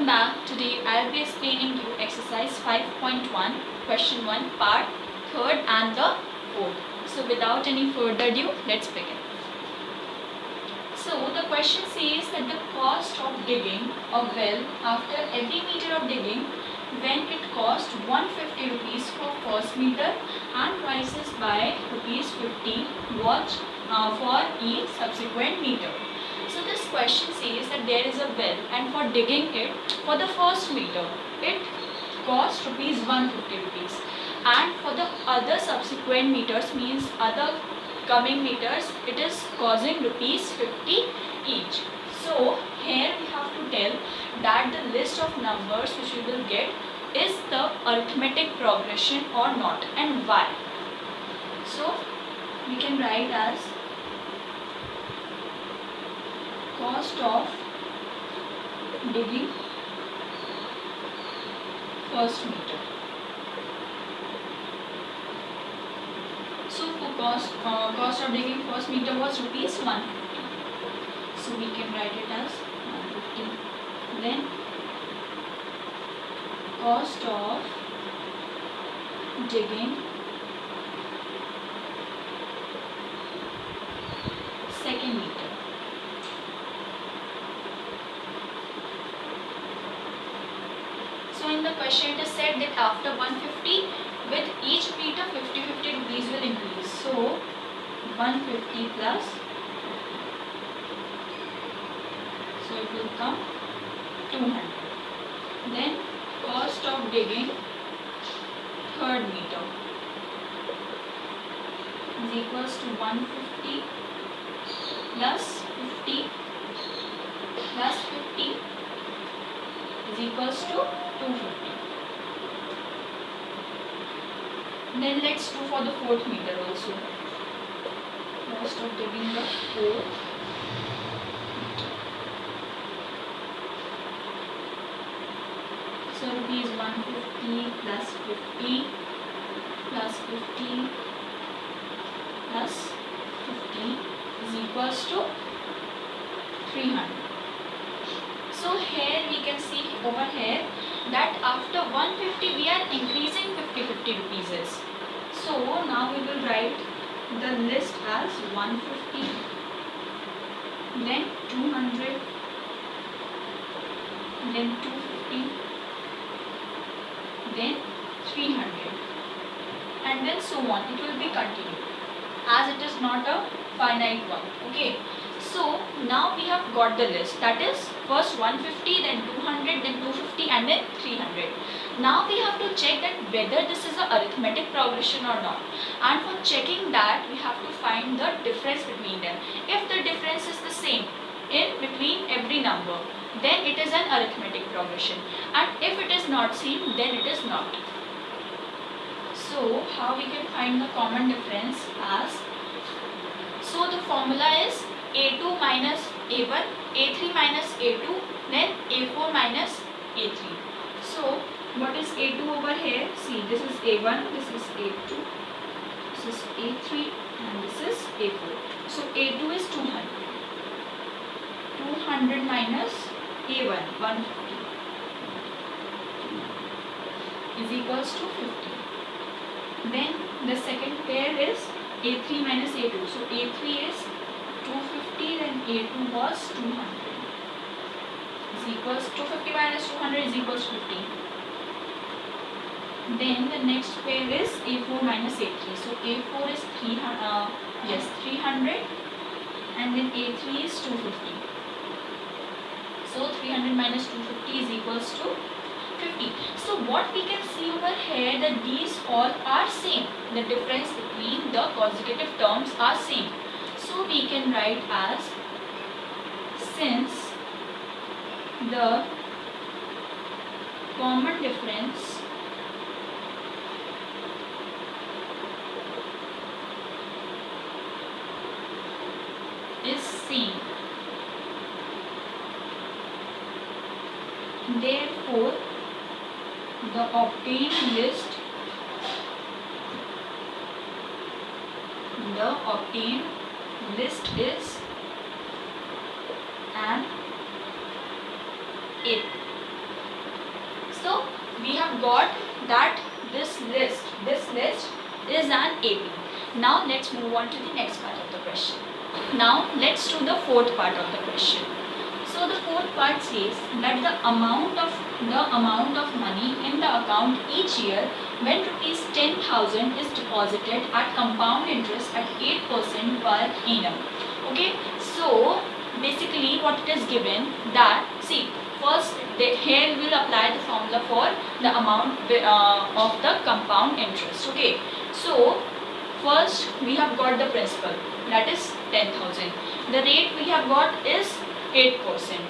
back. Today I'll be explaining you exercise 5.1, question 1, part 3rd and the 4th. So without any further ado, let's begin. So the question says that the cost of digging a well after every meter of digging, when it cost 150 rupees for first meter and rises by rupees 50 watch for each subsequent meter. So this question says that there is a well and for digging it for the first meter it cost rupees 150 rupees, and for the other subsequent meters, means other coming meters, it is causing rupees 50 each. So here we have to tell that the list of numbers which we will get is the arithmetic progression or not, and why. So we can write as cost of digging first meter. So for cost of digging first meter was rupees 150. So we can write it as 150. Then cost of digging second meter. So in the question it is said that after 150, with each meter 50 rupees will increase. So 150 plus, so it will come 200. Then cost of digging third meter is equals to 150 plus 50 plus 50 is equals to 250. Then let's do for the fourth meter also. Cost of digging the fourth meter. So rupees 150 plus 50 plus 50 plus 50 is equals to 300. So here we can see over here that after 150 we are increasing 50 rupees. So now we will write the list as 150, then 200, then 250, then 300, and then so on. It will be continued as it is not a finite one. Okay. So now we have got the list, that is first 150, then 200, then 250 and then 300. Now we have to check that whether this is a arithmetic progression or not, and for checking that we have to find the difference between them. If the difference is the same in between every number, then it is an arithmetic progression, and if it is not same, then it is not. So how we can find the common difference as, so the formula is A2 minus A1, A3 minus A2, then A4 minus A3. So what is A2 over here? See, this is A1, this is A2, this is A3 and this is A4. So A2 is 200. 200 minus A1, 150 is equals to 50. Then the second pair is A3 minus A2. So A3 is 250, then A2 was 200 is equals 250 minus 200 is equals to 50. Then the next pair is A4 minus A3. So A4 is 300 and then A3 is 250. So 300 minus 250 is equals to 50. So what we can see over here, that these all are same. The difference between the consecutive terms are same. So we can write as, since the common difference is same, therefore the obtained list is an it. we have got that this list is an AP. Now let's move on to the next part of the question. Now let's do the fourth part of the question. So the fourth part says that the amount of money in the account each year when rupees 10,000 is deposited at compound interest at 8% per annum. Okay, so basically what it is given that, see, first here we will apply the formula for the amount of the compound interest. Okay, so first we have got the principal, that is 10,000. The rate we have got is 8%,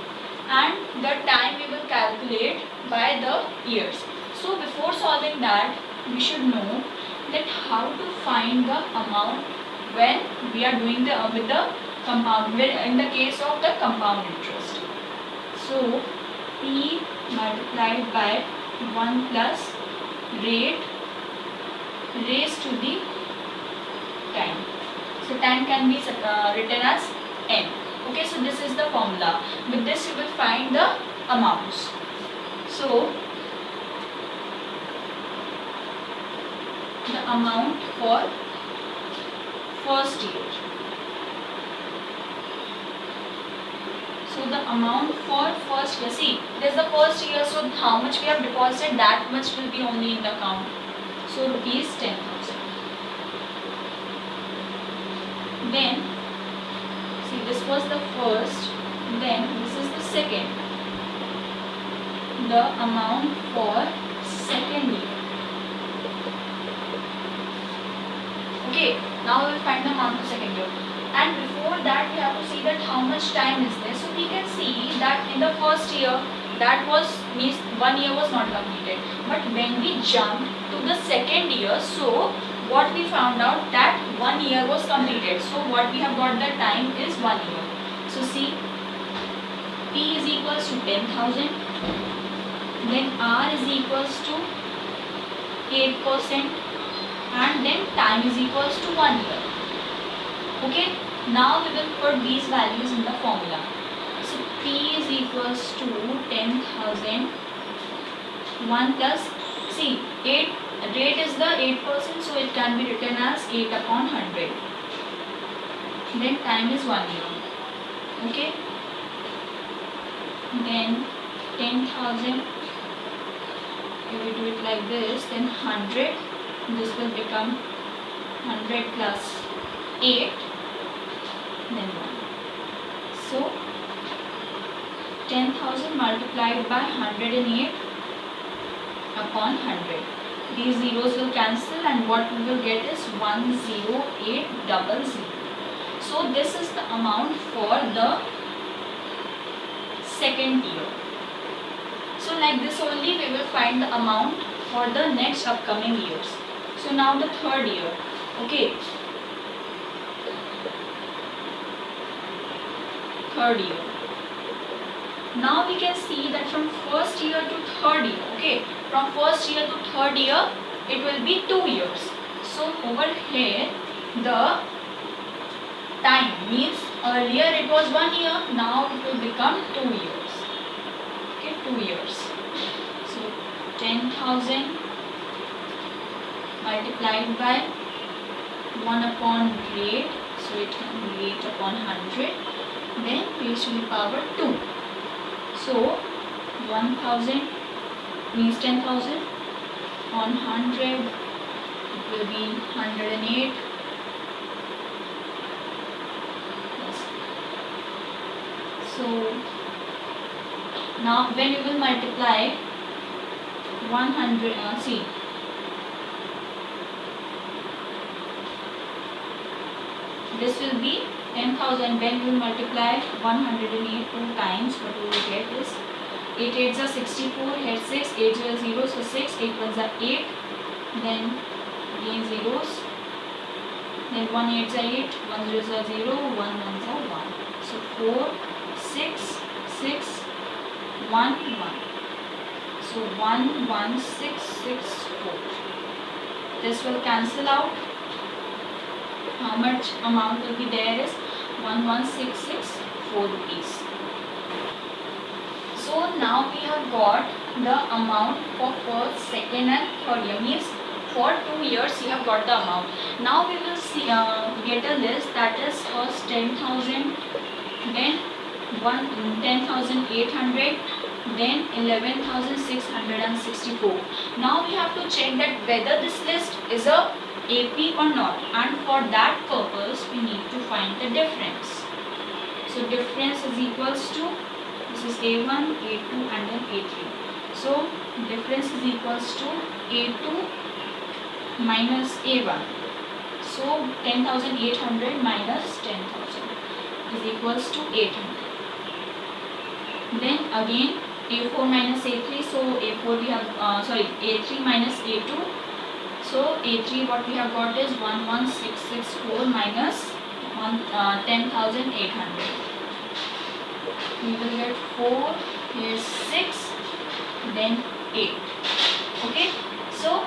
and the time we will calculate by the years. So before solving that, we should know that how to find the amount when we are doing with the compound, in the case of the compound interest. So P multiplied by 1 plus rate raised to the time. So time can be written as n. Okay, so this is the formula. With this you will find the amounts. So the amount for first year. So the amount for first year, see, this is the first year, so how much we have deposited, that much will be only in the account. So rupees 10,000. Then, see, this was the first, then this is the second. The amount for second year. Okay, now we will find the amount for second year. And before that we have to see that how much time is there. So we can see that in the first year, that means 1 year was not completed. But when we jumped to the second year, so what we found out that 1 year was completed. So what we have got the time is 1 year. So see, P is equals to 10,000. Then R is equals to 8%. And then time is equals to 1 year. Okay, now we will put these values in the formula. So P is equals to 10,000, 1 plus, see, 8, rate is the 8%, so it can be written as 8 upon 100. Then time is 1 year. Okay, then 10,000, if we do it like this, then 100, this will become 100 plus 8, then 1. So 10,000 multiplied by 108 upon 100. These zeros will cancel and what we will get is 10800. So this is the amount for the second year. So like this only we will find the amount for the next upcoming years. So now the third year. Okay. Third year. Now we can see that from first year to third year. Okay. From first year to third year, it will be 2 years. So over here, the time means earlier it was 1 year. Now it will become 2 years. Okay, 2 years. So 10,000 multiplied by 1 upon rate, so it can be 8 upon 100, then raised to the power 2. So 1000 means 10,000 on 100, it will be 108. Yes. So now when you will multiply 100, see, this will be 10,000. When you multiply 108 2 times, what we will get is 8 8s are 64, here 6, 8 0 0, so 6, 8 1s are 8, then again zeros, then 1 8s are 8, 1 0s are 0, 1 1s are 1. So 4, 6, 6, 1, 1. So 1 1 6 6 4. This will cancel out. How much amount will be there is 11664 rupees. So now we have got the amount for first, second and third year. Means for 2 years you have got the amount. Now we will see get a list that is first 10,000, then 10,800, then 11,664. Now we have to check that whether this list is a AP or not, and for that purpose we need to find the difference. So difference is equals to, this is A1, A2 and then A3. So difference is equals to A2 minus A1. So 10,800 minus 10,000 is equals to 800. Then again A4 minus A3. So A4 we have A3 minus A2. So A3 what we have got is 11,664 minus 10,800. We will get 4, here 6, then 8. Okay, so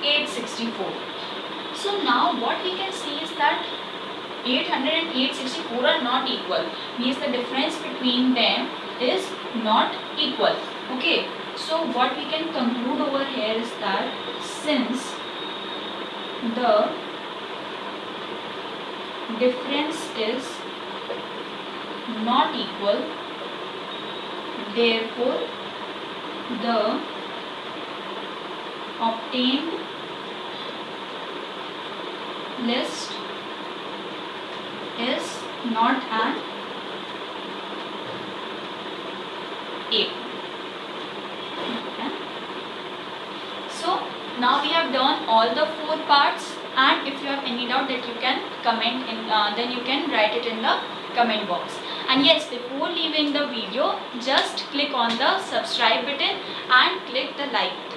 864. So now what we can see is that 800 and 864 are not equal. Means the difference between them is not equal. Okay, so what we can conclude over here is that since the difference is not equal, therefore the obtained list is not an AP. So now we have done all the 4 parts, and if you have any doubt that you can comment in, then you can write it in the comment box. And yes, before leaving the video, just click on the subscribe button and click the like button.